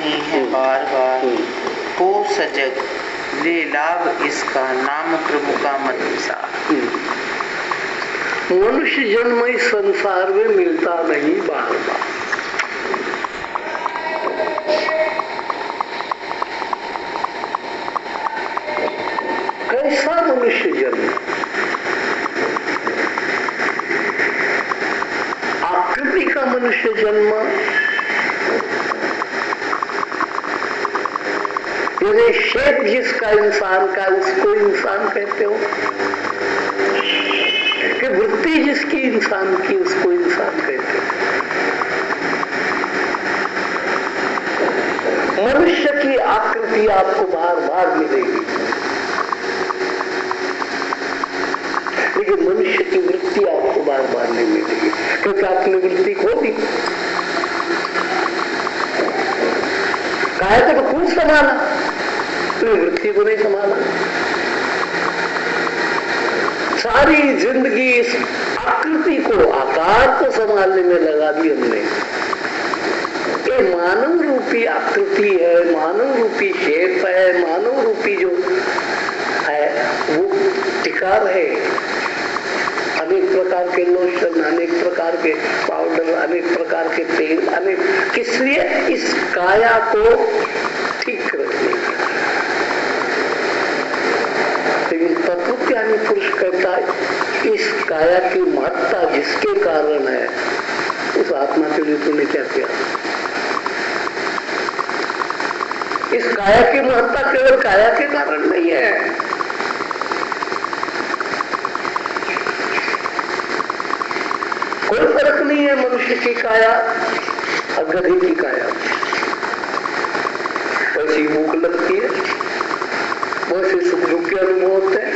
नहीं है बार बार, हो सजग ले लाभ इसका, नाम प्रभु का मत। मनुष्य जन्म इस संसार में मिलता नहीं बार बार। कैसा मनुष्य जन्म? आकृति का मनुष्य जन्म, यदि शेप जिसका इंसान का उसको इंसान कहते हो, कि वृत्ति जिसकी इंसान की उसको इंसान कहते हो। मनुष्य की आकृति आपको बार बार मिलेगी, लेकिन मनुष्य की वृत्ति आपको बार बार नहीं मिलेगी, क्योंकि आपने वृत्ति खो दी। काहे तो खूब संभाला, तो वृत्ति को नहीं संभाला। सारी जिंदगी इस आकृति को, आकार को संभालने में लगा दी हमने। ये मानव रूपी आकृति है, मानव रूपी शेप है, मानव रूपी जो है वो टिका रहे। अनेक प्रकार के लोशन, अनेक प्रकार के पाउडर, अनेक प्रकार के तेल, अनेक किस लिए? इस काया को ठीक रखने के। लेकिन तत्वज्ञानी पुरुष कहता है इस काया की महत्ता जिसके कारण है, उस आत्मा के लिए तूने क्या किया? इस काया की महत्ता केवल काया के कारण नहीं है। कोई फर्क नहीं है मनुष्य की काया और गधे की काया। वैसी भूख लगती है, वैसे सुख दुख के अनुभव होते हैं,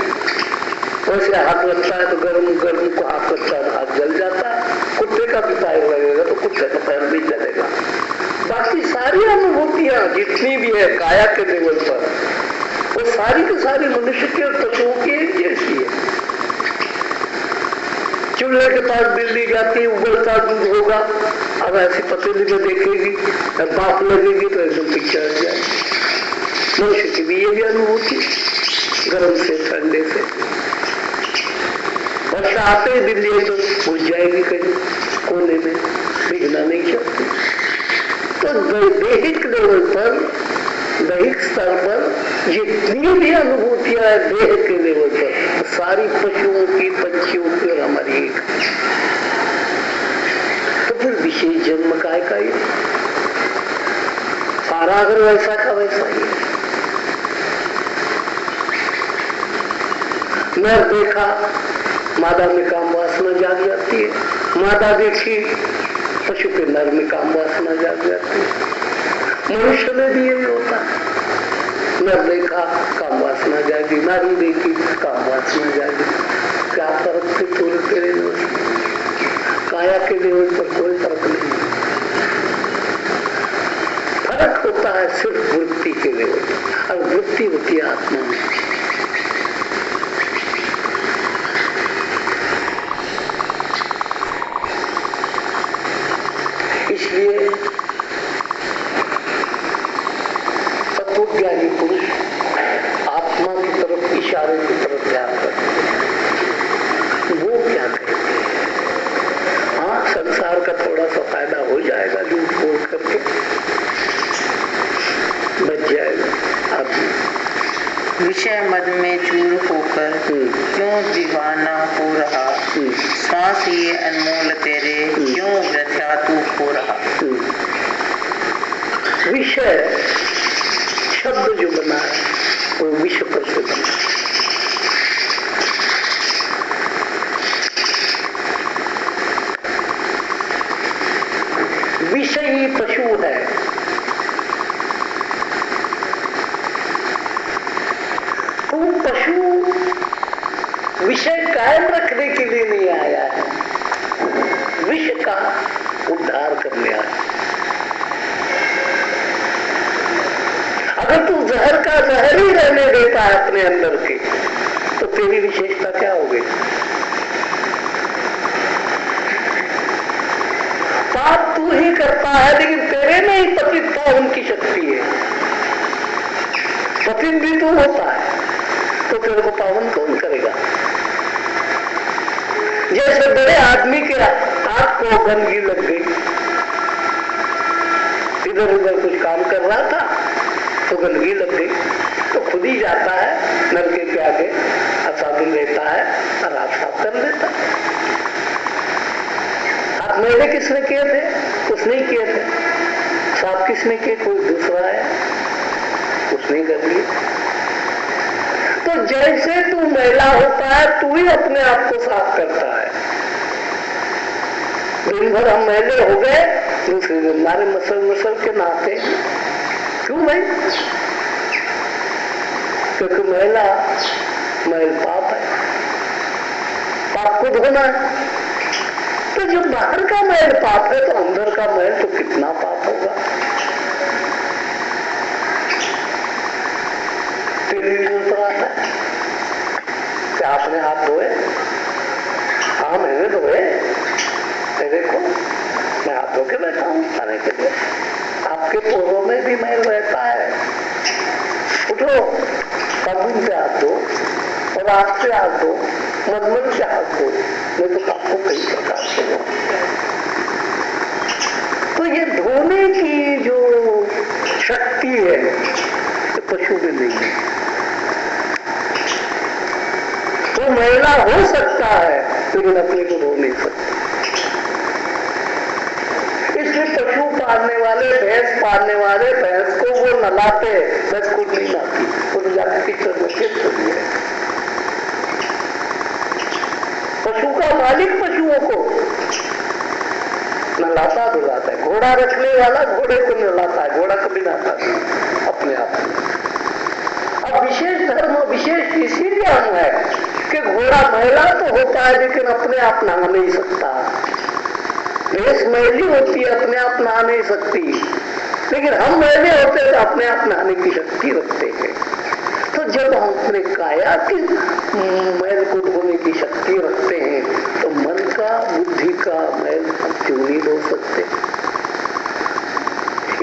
वैसे हाथ लगता है तो गर्म गर्म को हाथ लगता है, हाथ जल जाता है। कुत्ते का भी पैर लगेगा तो कुत्ते का पैर भी जलेगा। बाकी सारी अनुभूतियां जितनी भी है काया के लेवल पर, वो सारी की सारी मनुष्य के और पशुओं की एक जैसी है। चूल्हे के पास बिल्ली जाती है, उबलता दूध होगा, अब ऐसी पतीली में देखेगी, बाप लगेगी तो एकदम पिक्चर जाएगी। मनुष्य की भी ये भी अनुभूति, गर्म से ठंडे से। वर्षा आते ही बिल्ली तो घुस जाएगी कहीं कोने में, दिखना नहीं चाहती। तो दैहिक लेवल पर, दैहिक स्तर पर जितनी भी अनुभूतियां है देह के लेवल पर, सारी पशुओं की, पंछियों की और हमारी एक। तो फिर विशेष जन्म काय का ही सारा अगर वैसा का वैसा ही है। नर देखा, मादा में काम वासना जाग जाती है। मादा देखी, पशु के नर में काम वासना जाग जाती है। मनुष्य में भी यही होता है। नर देखा, काम वासना जागी, नारी देखी, काम वासना जागी। क्या फर्क थे पूरे तेरे में? काया के लेवल पर कोई फर्क नहीं। फर्क होता है सिर्फ वृत्ति के लेवल पर, और वृत्ति होती है आत्मा में। इसलिए तत्वज्ञानी पुरुष आत्मा की तरफ, इशारे की तरफ ध्यान करते हैं। वो क्या कहते हैं? हाँ, संसार का थोड़ा सा फायदा हो जाएगा, झूठ बोल करके बच जाएगा। अब विषय मद में चूर होकर क्यों दीवाना हो रहा, सांस ये अनमोल तेरे क्यों व्यथा तू हो रहा। विषय शब्द जो बना है वो विषय पर से बना है। विषय ही पशु है। तो पशु विषय कायम रखने के लिए नहीं आया है, विषय का उद्धार करने आया। अगर तू जहर का जहर ही रहने देता है अपने अंदर के, तो तेरी विशेषता क्या हो गई? पाप तू ही करता है, लेकिन तेरे में ही पतितता उनकी शक्ति है। पतित भी तू होता है तो तेरे को पावन कौन करेगा? जैसे बड़े आदमी के हाथ को गंदगी लग गई, इधर उधर कुछ काम कर रहा था तो गंदगी लग गई, तो खुद ही जाता है नलके के आगे, साबुन लेता है और हाथ साफ कर लेता है। हाथ मैले किसने किए थे? उसने ही किए थे। साफ किसने किए? कोई दूसरा है, उसने ही कर लिए। तो जैसे तू मैला होता है, तू ही अपने आप को साफ करता है। दिन भर हम मैले हो गए, दूसरे दिन हमारे मसल के नहाते। क्यों भाई? क्योंकि मैल पाप है, पाप को धोना है। तो जब बाहर का मैल पाप है तो अंदर का मैल तो कितना पाप होगा। टेलीविजन पर आता है, क्या आपने हाथ धोए? हाँ मैंने धोए। देखो मैं हाथ धो के बैठा हूँ खाने के लिए। आपके पोरों में भी मैल रहता है। उठो, साबुन से हाथ धो और हाथ से हाथ धो, मलमल से हाथ धो, मैं तो आपको कई प्रकार से धो। तो ये धोने की जो शक्ति है तो पशु में नहीं है। तो मैला हो सकता है लेकिन अपने को धो नहीं सकता। इसलिए पशु पालने वाले, भैंस पालने वाले भैंस को वो नलाते, भैंस खुद नहीं नहाती, वो तो जाकर किचन में खेत चली है। पशु का मालिक पशुओं को नलाता धुलाता है। घोड़ा रखने वाला घोड़े को नलाता है, घोड़ा कभी नहाता नहीं अपने आप में। अब विशेष धर्म विशेष इसीलिए हम है कि घोड़ा मैला तो होता है लेकिन अपने आप नहा नहीं सकता। भैंस मैली होती है, अपने आप नहा नहीं सकती, लेकिन हम मैले होते हैं तो अपने आप नहाने की शक्ति रखते हैं। तो जब हम अपने काया की मैल को धोने की शक्ति रखते हैं तो मन का, बुद्धि का मैल हम क्यों नहीं धो सकते?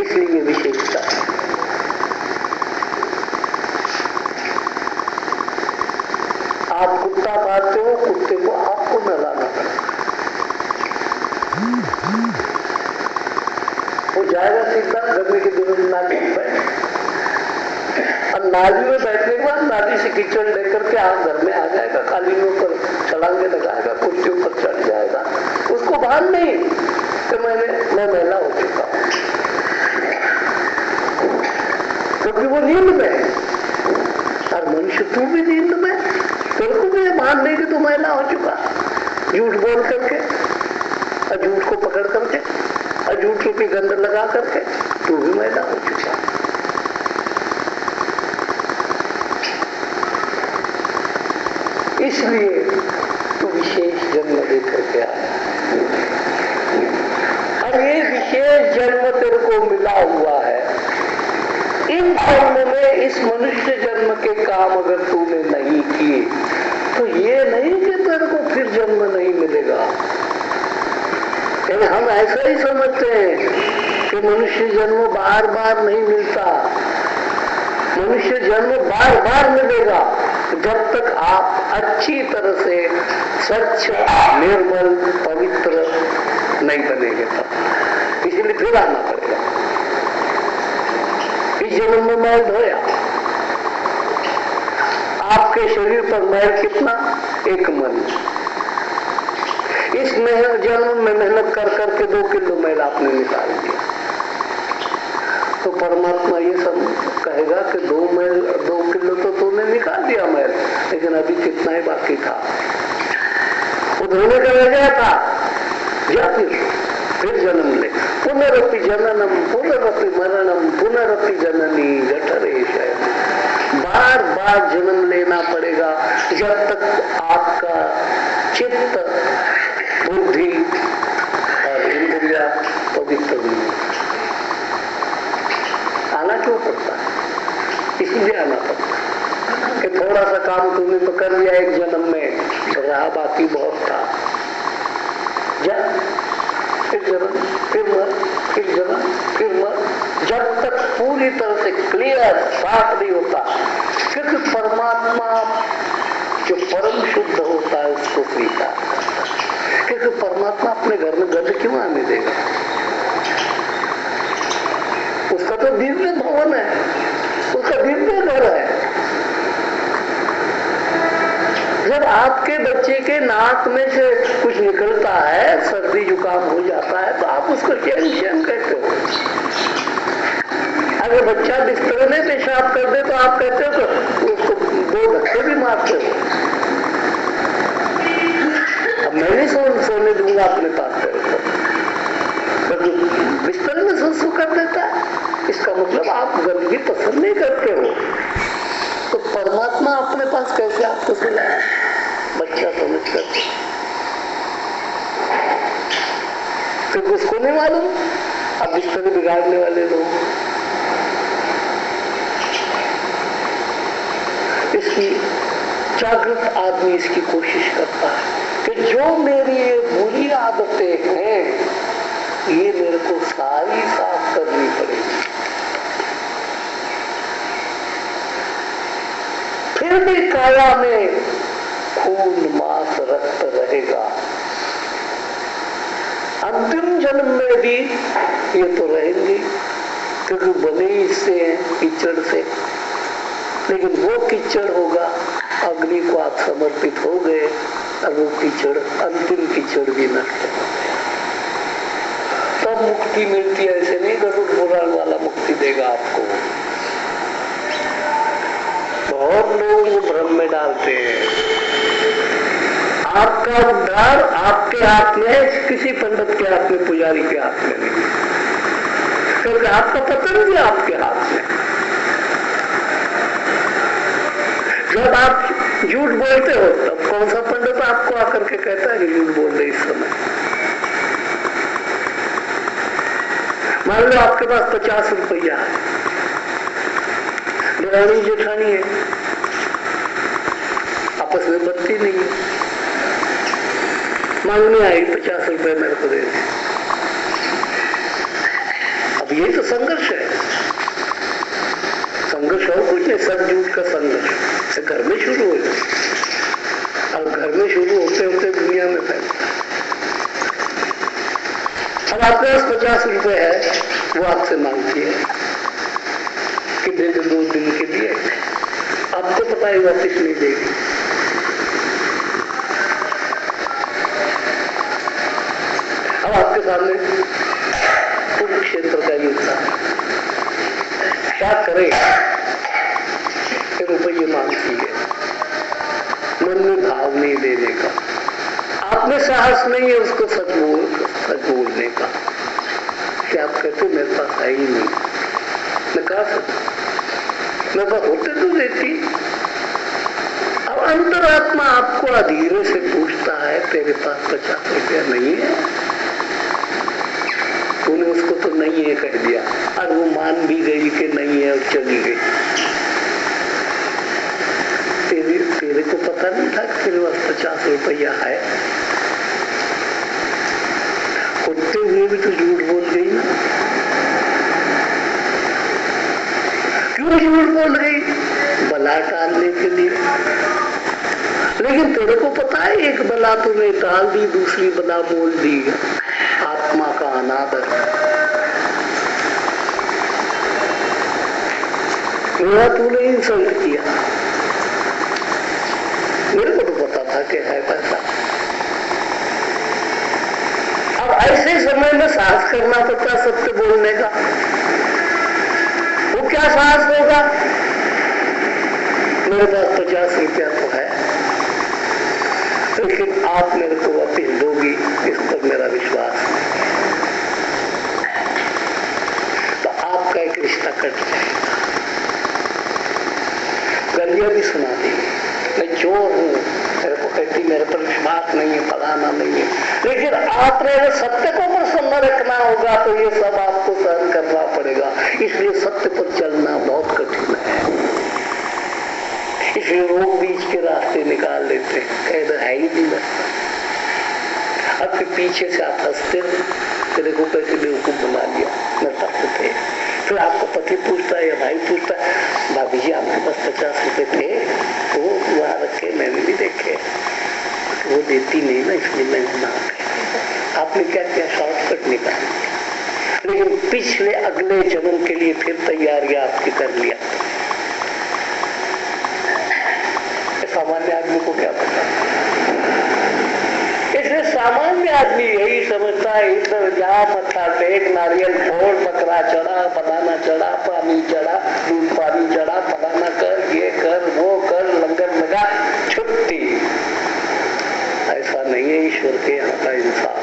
इसलिए विशेषता है। आप कुत्ता पालते हो, कुत्ते को आपको नहलाना पड़ेगा। वो जाएगा सीधा गर्मी के दिनों में नाली में बैठ, और नाली में बैठने के बाद नाली से कीचड़ लेकर के आप घर में आ जाएगा, कालीनों पर छलांगे लगाएगा, कुर्सी ऊपर चढ़ जाएगा। उसको भान नहीं कि मैं मैला हो चुका हूं, क्योंकि वो नींद में है। और मनुष्य तू भी नींद में, तेरे को भी भान नहीं कि तू मैला हो चुका। झूठ बोल करके और झूठ को पकड़ करके और झूठ रूपी गंध लगा करके तू भी मैला हो चुका। इसलिए तू विशेष जन्म लेकर के आया, और ये विशेष जन्म तेरे को मिला हुआ है। इन जन्म में, इस मनुष्य जन्म के काम अगर तूने नहीं किए तो ये नहीं कि तेरे को फिर जन्म नहीं मिलेगा। यानी हम ऐसा ही समझते हैं कि मनुष्य जन्म बार बार नहीं मिलता। मनुष्य जन्म बार बार मिलेगा जब तक आप अच्छी तरह से स्वच्छ, निर्मल, पवित्र नहीं बनेंगे तब। इसलिए फिर आना पड़ेगा। इस जन्म में मैल धोया, आपके शरीर पर मैल कितना? एक मन। इस जन्म में मेहनत कर करके 2 किलो मैल आपने निकाल दिया, तो परमात्मा ये सब कहेगा कि 2 किलो तो तूने निकाल दिया मैल, लेकिन अभी कितना ही बाकी था। वो धोने का रह गया था, या फिर जन्म ले। पुनरपि जननम पुनरपि मरणम पुनरपि जननी जठरे शयनम। बार बार जन्म लेना पड़ेगा जब तक आपका चित्त, बुद्धि और इंद्रिया पवित्र नहीं। आना क्यों पड़ता है? इसलिए आना पड़ता है कि थोड़ा सा काम तुमने तो कर लिया एक जन्म में, रहा बाकी बहुत था। जा फिर जन्म, फिर मर, फिर जन्म, फिर मर, जब तक पूरी तरह से क्लियर साफ नहीं होता। क्योंकि परमात्मा जो परम शुद्ध होता है उसको स्वीकार करता है। क्योंकि परमात्मा अपने घर में गंध क्यों आने देगा? उसका तो दिव्य भवन है, उसका दिव्य घर है। जब आपके बच्चे के नाक में से कुछ निकलता है, सर्दी जुकाम हो जाता है, तो आप उसको चैन कहते हो। अगर बच्चा बिस्तर में पेशाब कर दे तो आप कहते हो तो उसको 2 धक्के भी मारते हो। अब मैं नहीं सोने दूंगा अपने पास तो बिस्तर में सुसु कर देता है, इसका मतलब आप गंदगी पसंद नहीं करते हो। तो परमात्मा अपने पास कैसे आपको सुलाया? बच्चा समझ कर, तो उसको नहीं मालूम। अब बिस्तर बिगाड़ने वाले लोग, इसकी जागृत आदमी इसकी कोशिश करता है कि जो मेरी ये बुरी आदतें हैं ये मेरे को सारी साफ करनी पड़ेगी। फिर भी काया में खून मांस रक्त रहेगा, अंतिम जन्म में भी ये तो रहेंगे, क्योंकि बने इससे कीचड़ से। लेकिन वो कीचड़ होगा, अग्नि को आप समर्पित हो गए और वो कीचड़, अंतिम कीचड़ भी नष्ट हो गए, तब मुक्ति मिलती है। ऐसे नहीं गरुड़ पुराण वाला मुक्ति देगा आपको। बहुत लोग भ्रम में डालते हैं। आपका उद्धार आपके हाथ में है, किसी पंडित के हाथ में, पुजारी के हाथ में नहीं, क्योंकि आपका पतन भी आपके हाथ में। जब आप झूठ बोलते हो तब कौन सा पंडित आपको आकर के कहता है कि झूठ बोल रहे इस समय? मान लो आपके पास 50 रुपया है, देवानी जेठानी है, आपस में बत्ती नहीं है, मांगने आई 50 रुपए मेरे को दे दे। अब यही तो संघर्ष है। संघर्ष हो कुछ नहीं, सब झूठ का संघर्ष से घर में शुरू हो जाए और घर में शुरू होते होते दुनिया में फैलता है। अब आपके पास 50 रुपए है, वो आपसे मांगती है कि दे दो 2 दिन के लिए, आपको पता है वापिस नहीं देगी। अब आपके सामने कुरुक्षेत्र का युद्ध है, क्या करे? रुपये मांगती है, मन में भाव नहीं देने का, आप में साहस नहीं है उसको सच बोलने का। क्या आप कहते मेरे पास है ही नहीं? मैं कहा मेरे पास होते तो देती। अब अंतरात्मा आपको अधीरे से पूछता है, तेरे पास 50 रुपया नहीं है? तूने उसको तो नहीं है कह दिया और वो मान भी गई कि नहीं है और चली गई। तेरे को पता नहीं था कि तेरे पास 50 रुपया है? होते हुए भी तो झूठ बोल गई ना। क्यों झूठ बोल गई? बला टालने के लिए। लेकिन तेरे को पता है एक बला तूने टाल दी, दूसरी बला बोल दी, आत्मा का अनादर। मेरा तूने इंसल्ट किया, मेरे को तो पता था कि है पैसा। अब ऐसे समय में साहस करना पड़ता सत्य बोलने का। वो क्या साहस होगा? मेरे पास 50 रुपया तो है, लेकिन आप मेरे को वापिस दोगी, इस पर मेरा विश्वास नहीं। तो आपका एक रिश्ता कट जाएगा। गलियां भी सुना दी, मैं चोर हूं, मेरे को कहती मेरे पर विश्वास नहीं है, फलाना नहीं है। लेकिन आपने सत्य को प्रसन्न रखना होगा तो ये सब आपको सहन करना पड़ेगा। इसलिए सत्य पर चलना बहुत कठिन है। इसलिए लोग बीच के रास्ते निकाल लेते हैं, कहते है ही नहीं लगता। आपके पीछे से आप हंसते हो तो देखो कैसे बेवकूफ बना लिया, नटाते थे। फिर आपको पति पूछता है या भाई पूछता है, भाभी जी आपके पास 50 रुपए थे, वो वहां रखे, मैंने भी देखे, वो देती नहीं ना इसलिए मैंने ना। आपने क्या किया, शॉर्टकट निकाल, लेकिन पिछले अगले जन्म के लिए फिर तैयारियां आपकी कर लिया। सामान्य आदमी को क्या पता। इसलिए सामान्य आदमी यही समझता है, इधर जा मत्था टेक, नारियल फोड़, बकरा चढ़ा, बनाना चढ़ा, पानी चढ़ा, दूध पानी चढ़ा, फलाना कर, ये कर, वो कर, लंगर लगा, छुट्टी। ऐसा नहीं है ईश्वर के यहाँ का इंसान।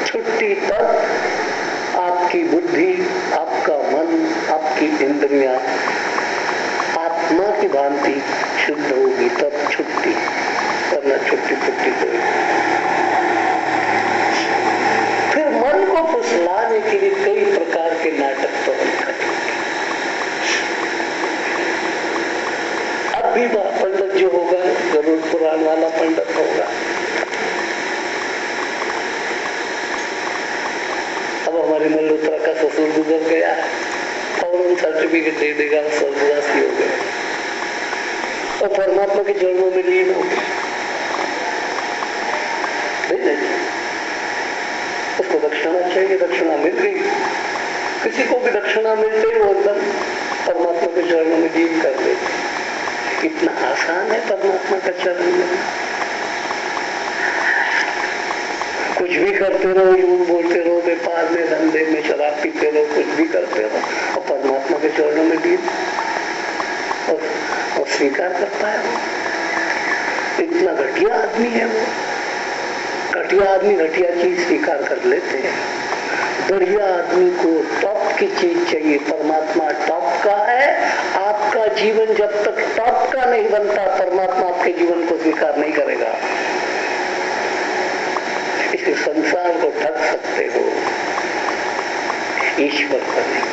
छुट्टी तब आपकी बुद्धि, आपका मन, आपकी इंद्रियां आत्मा की भांति शुद्ध होगी, तब छुट्टी, वरना छुट्टी पुट्टी करेगी। फिर मन को फुसलाने के लिए कई प्रकार के नाटक तो हम करेंगे। अब भी पंडित जो होगा, गरुड़ पुराण वाला पंडित होगा, अब हमारे मल्होत्रा का ससुर गुजर गया और सर्टिफिकेट दे देगा, स्वर्गवासी हो गए और परमात्मा के चरणों में लीन हो गए। उसको दक्षिणा चाहिए, दक्षिणा मिल गई। किसी को भी दक्षिणा मिलते ही वो एकदम परमात्मा के चरणों में लीन कर देते। इतना आसान है परमात्मा का चरण में। कुछ भी करते रहो, झूठ बोलते रहो, व्यापार में, धंधे में, शराब पीते रहो, कुछ भी करते रहो और परमात्मा के चरणों में लीन और स्वीकार करता है वो। इतना घटिया आदमी है वो। घटिया आदमी घटिया चीज स्वीकार कर लेते हैं। बढ़िया आदमी को टॉप की चीज चाहिए। परमात्मा टॉप का है। आपका जीवन जब तक टॉप का नहीं बनता, परमात्मा आपके जीवन को स्वीकार नहीं करेगा। इसलिए संसार को ठग सकते हो, ईश्वर को नहीं।